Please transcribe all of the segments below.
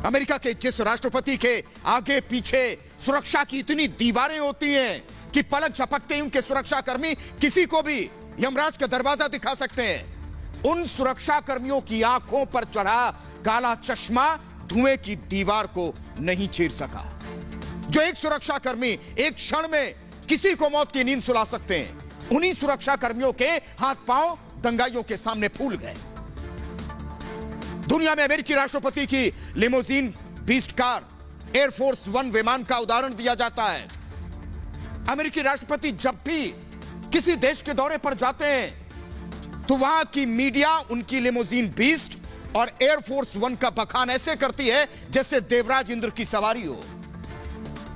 America के जिस राष्ट्रपति के आगे पीछे सुरक्षा की इतनी दीवारें होती हैं कि पलक झपकते ही उनके सुरक्षा कर्मी किसी को भी यमराज का दरवाजा दिखा सकते हैं, उन सुरक्षा कर्मियों की आंखों पर चढ़ा काला चश्मा धुएं की दीवार को नहीं चीर सका। जो एक सुरक्षा कर्मी एक क्षण में किसी को मौत की नींद सुला सकते हैं, उन्हीं सुरक्षा कर्मियों के हाथ पांव दंगाइयों के सामने फूल गए। दुनिया में अमेरिकी राष्ट्रपति की limousine beast car air force one विमान का उदाहरण दिया जाता है। अमेरिकी राष्ट्रपति जब भी किसी देश के दौरे पर जाते हैं तो वहां की मीडिया उनकी लिमोजीन बीस्ट और एयरफोर्स वन का बखान ऐसे करती है जैसे देवराज इंद्र की सवारी हो,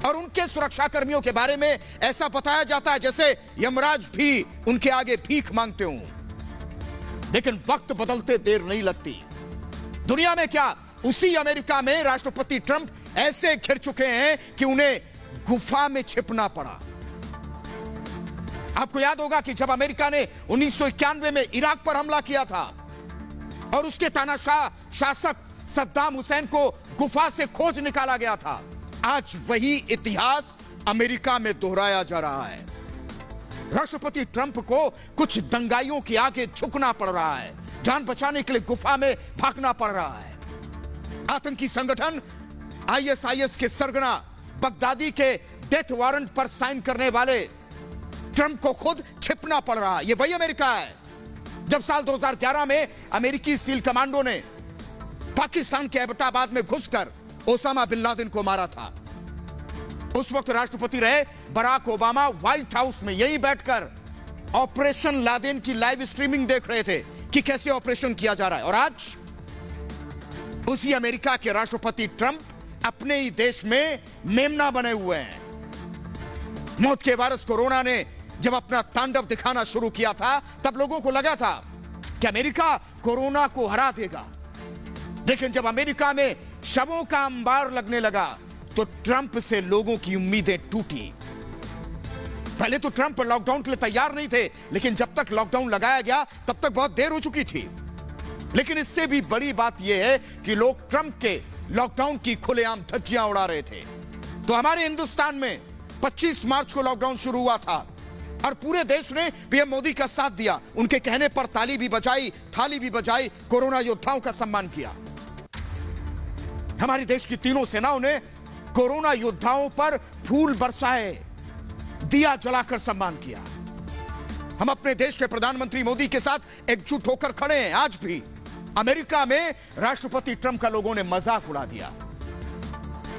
और उनके सुरक्षा कर्मियों के बारे में ऐसा बताया जाता है जैसे यमराज भी उनके आगे भीख मांगते हों। लेकिन वक्त बदलते देर नहीं लगती। दुनिया में क्या, उसी अमेरिका में राष्ट्रपति ट्रंप ऐसे घिर चुके हैं कि उन्हें गुफा में छिपना पड़ा। आपको याद होगा कि जब अमेरिका ने 1991 में इराक पर हमला किया था और उसके तानाशाह शासक सद्दाम हुसैन को गुफा से खोज निकाला गया था, आज वही इतिहास अमेरिका में दोहराया जा रहा है। राष्ट्रपति ट्रंप को कुछ दंगाइयों के आगे झुकना पड़ रहा है, जान बचाने के लिए गुफा में भागना पड़ रहा है। आतंकी संगठन आईएसआईएस के सरगना बगदादी के डेथ वारंट पर साइन करने वाले ट्रंप को खुद छिपना पड़ रहा है। यह वही अमेरिका है जब साल 2011 में अमेरिकी सील कमांडो ने पाकिस्तान के एबटाबाद में घुसकर ओसामा बिन लादेन को मारा था। उस वक्त राष्ट्रपति रहे बराक ओबामा व्हाइट हाउस में यहीं बैठकर ऑपरेशन लादेन की लाइव स्ट्रीमिंग देख रहे थे कि कैसे ऑपरेशन किया जा रहा है। और आज उसी अमेरिका के राष्ट्रपति ट्रंप अपने ही देश में मेमना बने हुए हैं। मौत के वायरस कोरोना ने जब अपना तांडव दिखाना शुरू किया था तब लोगों को लगा था कि अमेरिका कोरोना को हरा देगा, लेकिन जब अमेरिका में शवों का अंबार लगने लगा तो ट्रंप से लोगों की उम्मीदें टूटी। पहले तो ट्रंप लॉकडाउन के लिए तैयार नहीं थे, लेकिन जब तक लॉकडाउन लगाया गया तब तक बहुत देर हो चुकी थी। लेकिन इससे भी बड़ी बात यह है कि लोग ट्रंप के लॉकडाउन की खुलेआम धज्जियां उड़ा रहे थे। तो हमारे हिंदुस्तान में 25 मार्च को लॉकडाउन शुरू हुआ था और पूरे देश ने पीएम मोदी का साथ दिया। उनके कहने पर ताली भी बजाई, थाली भी बजाई, कोरोना योद्धाओं का सम्मान किया। हमारे देश की तीनों सेनाओं ने कोरोना योद्धाओं पर फूल बरसाए, दिया जलाकर सम्मान किया। हम अपने देश के प्रधानमंत्री मोदी के साथ एकजुट होकर खड़े हैं। आज भी अमेरिका में राष्ट्रपति ट्रंप का लोगों ने मजाक उड़ा दिया।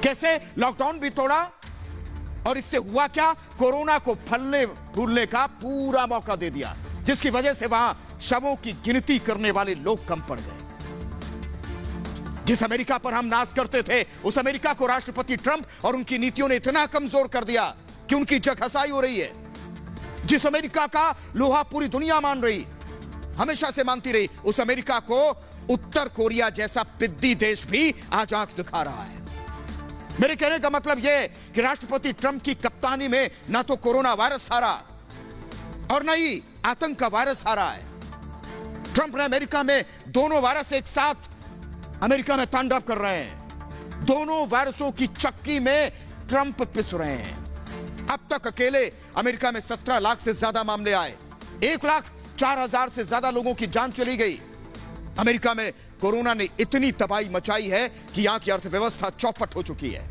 कैसे लॉकडाउन भी तोड़ा और इससे हुआ क्या, कोरोना को फलने फूलने का पूरा मौका दे दिया, जिसकी वजह से वहां शवों की गिनती करने वाले लोग कम पड़ गए। जिस अमेरिका पर हम नाज करते थे उस अमेरिका को राष्ट्रपति ट्रंप और उनकी नीतियों ने इतना कमजोर कर दिया कि उनकी जगहसाई हो रही है। जिस अमेरिका का लोहा पूरी दुनिया मान रही, हमेशा से मानती रही, उस अमेरिका को उत्तर कोरिया जैसा पिद्दी देश भी आज आंख दिखा रहा है। मेरे कहने का मतलब यह कि राष्ट्रपति ट्रंप की कप्तानी में ना तो कोरोना वायरस हारा और न ही आतंक का वायरस हारा है। ट्रंप ने अमेरिका में दोनों वायरस एक साथ अमेरिका में तांडव कर रहे हैं। दोनों वायरसों की चक्की में ट्रंप पिस रहे हैं। अब तक अकेले अमेरिका में 17 लाख से ज्यादा मामले आए, 1,04,000 से ज्यादा लोगों की जान चली गई। अमेरिका में कोरोना ने इतनी तबाही मचाई है कि यहां की अर्थव्यवस्था चौपट हो चुकी है।